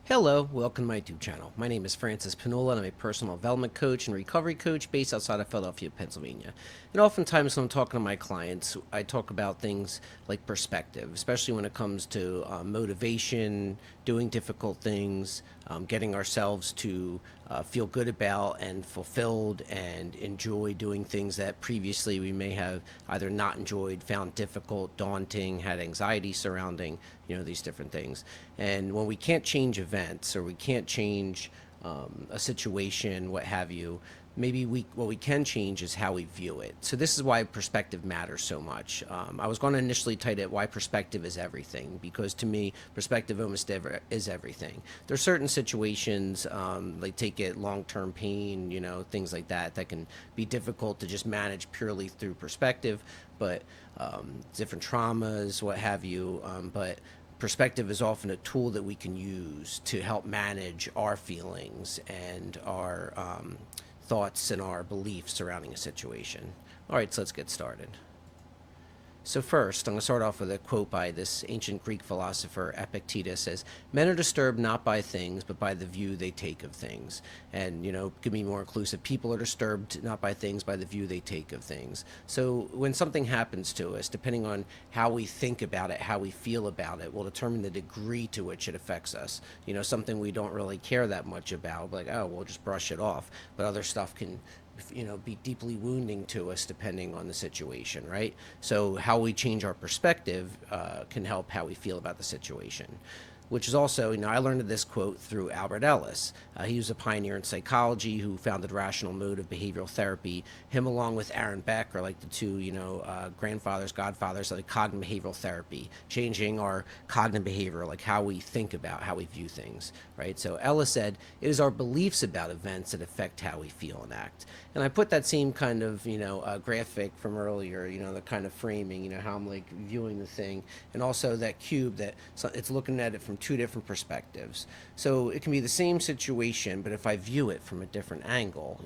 Hello, welcome to my YouTube channel. My name is FrancisP, and I'm a personal development coach and recovery coach based outside of Philadelphia, Pennsylvania. And oftentimes when I'm talking to my clients, I talk about things like perspective, especially when it comes to motivation, doing difficult things, getting ourselves to feel good about and fulfilled and enjoy doing things that previously we may have either not enjoyed, found difficult, daunting, had anxiety surrounding, these different things. And when we can't change events or we can't change a situation, what have you, maybe what we can change is how we view it. So this is why perspective matters so much. I was going to initially title it "Why Perspective is Everything," because to me, perspective almost is everything. There's certain situations, like take it long-term pain, things like that, that can be difficult to just manage purely through perspective, but different traumas, what have you. But perspective is often a tool that we can use to help manage our feelings and our thoughts and our beliefs surrounding a situation. All right, so let's get started. So first, I'm going to start off with a quote by this ancient Greek philosopher Epictetus. Says, "Men are disturbed not by things, but by the view they take of things." And, could be more inclusive. People are disturbed not by things, by the view they take of things. So when something happens to us, depending on how we think about it, how we feel about it, will determine the degree to which it affects us. Something we don't really care that much about, like, oh, we'll just brush it off. But other stuff can be deeply wounding to us depending on the situation, right? So how we change our perspective can help how we feel about the situation. Which is also, I learned this quote through Albert Ellis. He was a pioneer in psychology who founded rational motive behavioral therapy. Him along with Aaron Beck are like the two, grandfathers, godfathers of like cognitive behavioral therapy, changing our cognitive behavior, like how we think about, how we view things, right? So Ellis said, "It is our beliefs about events that affect how we feel and act." And I put that same kind of, graphic from earlier, the kind of framing, how I'm like viewing the thing, and also that cube that it's looking at it from two different perspectives. So it can be the same situation, but if I view it from a different angle,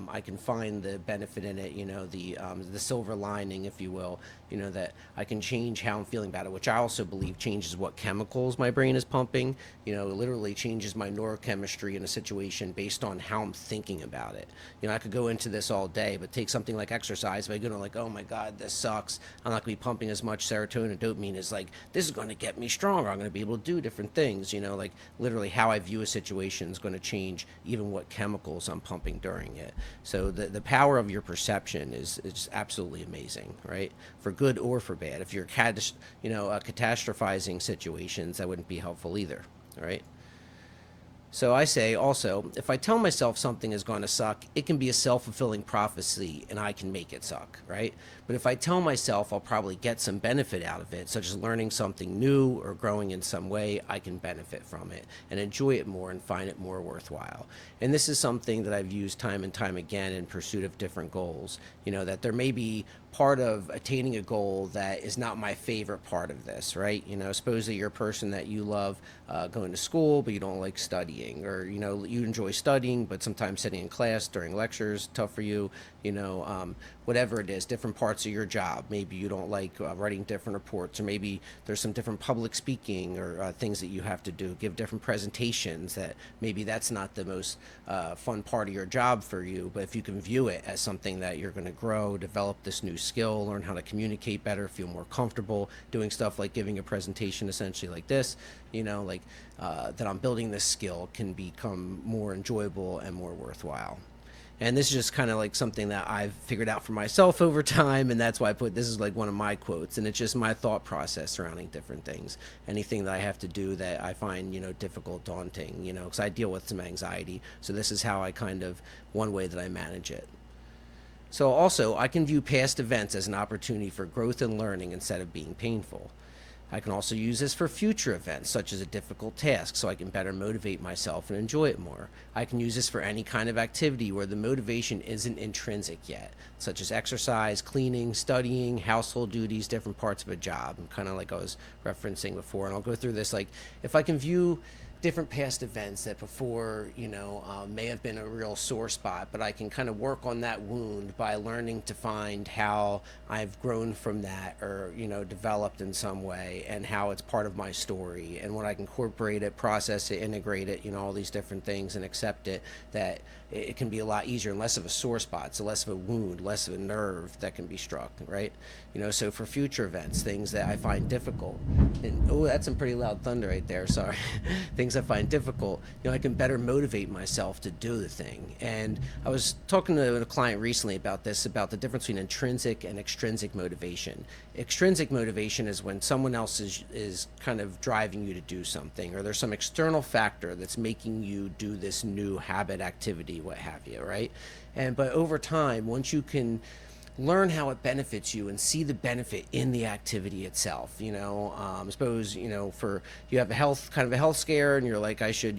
I can find the benefit in it, the silver lining, if you will, that I can change how I'm feeling about it, which I also believe changes what chemicals my brain is pumping, literally changes my neurochemistry in a situation based on how I'm thinking about it. I could go into this all day, but take something like exercise. If I go to like, oh my God, this sucks, I'm not going to be pumping as much serotonin and dopamine. Is like, this is going to get me stronger. I'm going to be able to do different things, like literally how I view a situation is going to change even what chemicals I'm pumping during it. So the power of your perception is just absolutely amazing, right? For good or for bad. If you're catastrophizing situations, that wouldn't be helpful either, right? So I say also, if I tell myself something is going to suck, it can be a self-fulfilling prophecy and I can make it suck, right? But if I tell myself I'll probably get some benefit out of it, such as learning something new or growing in some way, I can benefit from it and enjoy it more and find it more worthwhile. And this is something that I've used time and time again in pursuit of different goals, that there may be part of attaining a goal that is not my favorite part of this, right? Suppose that you're a person that you love going to school, but you don't like studying, or, you enjoy studying, but sometimes sitting in class during lectures, tough for you, whatever it is, different parts of your job. Maybe you don't like writing different reports, or maybe there's some different public speaking or things that you have to do, give different presentations that maybe that's not the most fun part of your job for you, but if you can view it as something that you're going to grow, develop this new skill, learn how to communicate better, feel more comfortable doing stuff like giving a presentation essentially like this, that I'm building this skill can become more enjoyable and more worthwhile. And this is just kind of like something that I've figured out for myself over time, and that's why I put this is like one of my quotes, and it's just my thought process surrounding different things. Anything that I have to do that I find, difficult, daunting, because I deal with some anxiety. So this is how I kind of, one way that I manage it. So also, I can view past events as an opportunity for growth and learning instead of being painful. I can also use this for future events, such as a difficult task, so I can better motivate myself and enjoy it more. I can use this for any kind of activity where the motivation isn't intrinsic yet, such as exercise, cleaning, studying, household duties, different parts of a job, kind of like I was referencing before. And I'll go through this, like, if I can view different past events that before, may have been a real sore spot, but I can kind of work on that wound by learning to find how I've grown from that, or, developed in some way, and how it's part of my story, and when I can incorporate it, process it, integrate it, all these different things, and accept it, that it can be a lot easier and less of a sore spot, so less of a wound, less of a nerve that can be struck, right? So for future events, things that I find difficult, and oh, that's some pretty loud thunder right there, sorry. Things I find difficult, I can better motivate myself to do the thing. And I was talking to a client recently about this, about the difference between intrinsic and extrinsic motivation. Extrinsic motivation is when someone else is kind of driving you to do something, or there's some external factor that's making you do this new habit, activity, what have you, right? But over time, once you can learn how it benefits you and see the benefit in the activity itself. Suppose, for you have a health scare, and you're like, I should,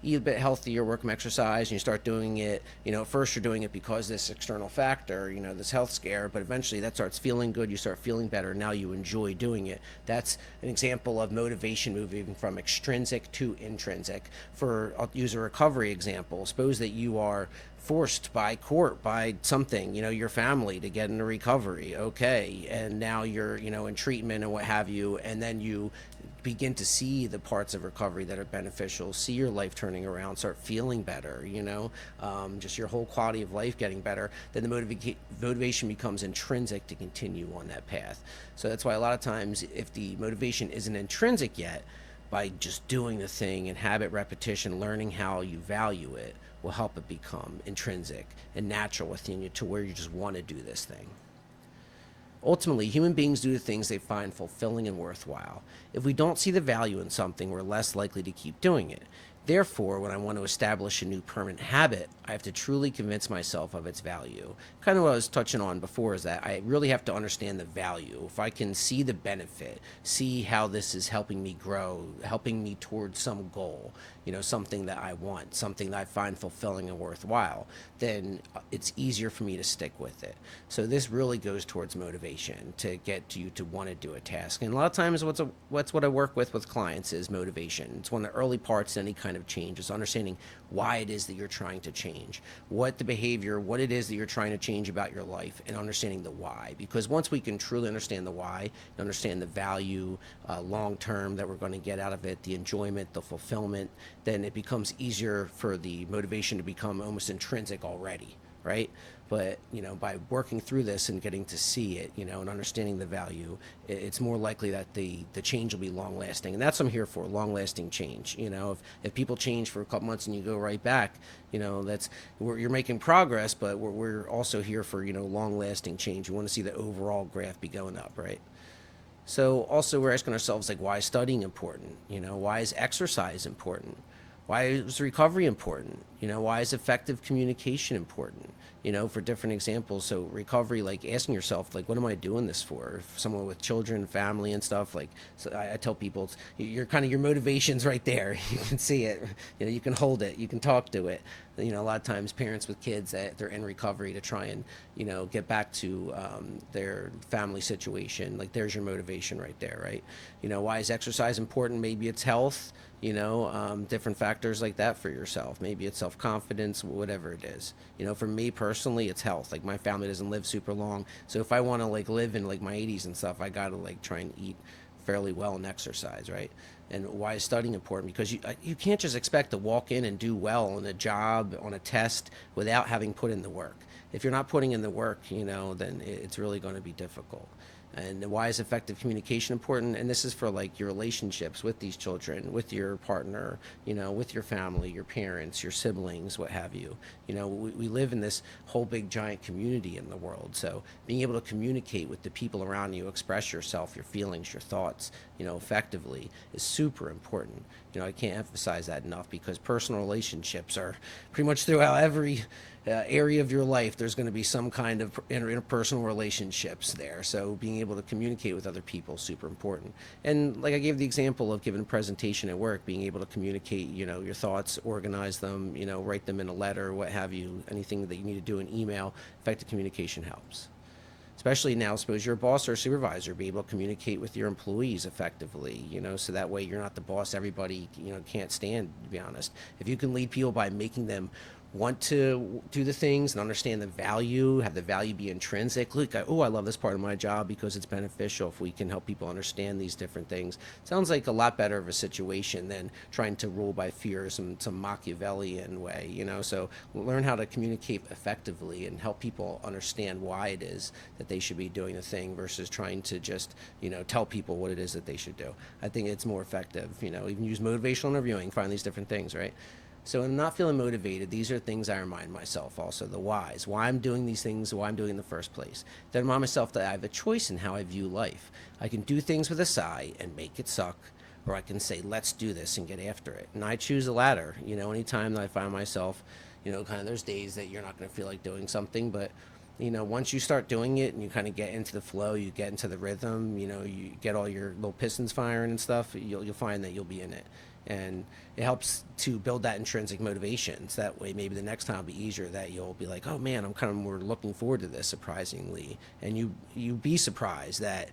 eat a bit healthier, work some exercise, and you start doing it. At first you're doing it because this external factor, this health scare, but eventually that starts feeling good. You start feeling better. Now you enjoy doing it. That's an example of motivation moving from extrinsic to intrinsic. I'll use a recovery example. Suppose that you are forced by court, by something, your family, to get into recovery. Okay. And now you're, in treatment and what have you. And then you begin to see the parts of recovery that are beneficial, see your life turning around, start feeling better, just your whole quality of life getting better. Then the motivation becomes intrinsic to continue on that path. So that's why a lot of times, if the motivation isn't intrinsic yet, by just doing the thing and habit repetition, learning how you value it, will help it become intrinsic and natural within you, to where you just want to do this thing. Ultimately, human beings do the things they find fulfilling and worthwhile. If we don't see the value in something, we're less likely to keep doing it. Therefore, when I want to establish a new permanent habit, I have to truly convince myself of its value. Kind of what I was touching on before is that I really have to understand the value. If I can see the benefit, see how this is helping me grow, helping me towards some goal, something that I want, something that I find fulfilling and worthwhile, then it's easier for me to stick with it. So this really goes towards motivation, to get you to want to do a task. And a lot of times what's what I work with clients is motivation. It's one of the early parts in any kind of change, is understanding why it is that you're trying to change, what the behavior, what it is that you're trying to change about your life, and understanding the why. Because once we can truly understand the why, and understand the value long term that we're going to get out of it, the enjoyment, the fulfillment, then it becomes easier for the motivation to become almost intrinsic already, right? But, by working through this and getting to see it, and understanding the value, it's more likely that the change will be long lasting. And that's what I'm here for, long lasting change. If people change for a couple months and you go right back, you're making progress, but we're also here for, long lasting change. We want to see the overall graph be going up, right? So also we're asking ourselves, like, why is studying important? Why is exercise important? Why is recovery important? Why is effective communication important? For different examples. So recovery, like asking yourself, like, what am I doing this for? If someone with children, family, and stuff, like, so I tell people, your motivation's right there. You can see it. You can hold it. You can talk to it. A lot of times parents with kids that they're in recovery to try and, get back to their family situation. Like, there's your motivation right there, right? Why is exercise important? Maybe it's health. Different factors like that for yourself. Maybe it's self-confidence, whatever it is. For me personally, it's health. Like, my family doesn't live super long, so if I want to live in my 80s and stuff, I gotta try and eat fairly well and exercise, right? And why is studying important? Because you can't just expect to walk in and do well on a job, on a test, without having put in the work. If you're not putting in the work, then it's really going to be difficult. And why is effective communication important? And this is for your relationships with these children, with your partner, with your family, your parents, your siblings, what have you. We live in this whole big giant community in the world. So being able to communicate with the people around you, express yourself, your feelings, your thoughts, effectively, is super important. I can't emphasize that enough, because personal relationships are pretty much throughout every area of your life. There's going to be some kind of interpersonal relationships there. So being able to communicate with other people is super important. And like I gave the example of giving a presentation at work, being able to communicate, your thoughts, organize them, write them in a letter, what have you, anything that you need to do in email, effective communication helps. especially now, suppose you're a boss or a supervisor, be able to communicate with your employees effectively, so that way you're not the boss everybody, can't stand, to be honest. If you can lead people by making them want to do the things and understand the value, have the value be intrinsic. Look, I love this part of my job because it's beneficial. If we can help people understand these different things, sounds like a lot better of a situation than trying to rule by fear some Machiavellian way, So learn how to communicate effectively and help people understand why it is that they should be doing the thing versus trying to just, tell people what it is that they should do. I think it's more effective, even use motivational interviewing, find these different things, right? So when I'm not feeling motivated, these are things I remind myself also, the whys, why I'm doing these things, why I'm doing it in the first place. Then remind myself that I have a choice in how I view life. I can do things with a sigh and make it suck, or I can say, let's do this and get after it. And I choose the latter. Anytime that I find myself, kind of there's days that you're not going to feel like doing something, but once you start doing it and you kind of get into the flow, you get into the rhythm, you get all your little pistons firing and stuff, you'll find that you'll be in it. And it helps to build that intrinsic motivation. So that way, maybe the next time will be easier, that you'll be like, oh man, I'm kind of more looking forward to this, surprisingly. And you be surprised that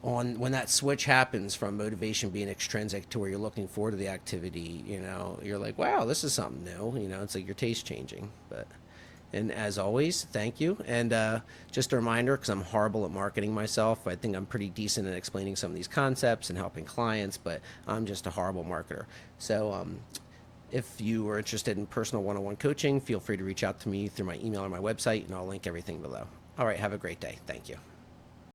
when that switch happens from motivation being extrinsic to where you're looking forward to the activity, you're like, wow, this is something new. It's like your taste changing. And as always, thank you. And just a reminder, because I'm horrible at marketing myself, I think I'm pretty decent at explaining some of these concepts and helping clients, but I'm just a horrible marketer. So if you are interested in personal one-on-one coaching, feel free to reach out to me through my email or my website, and I'll link everything below. All right, have a great day. Thank you.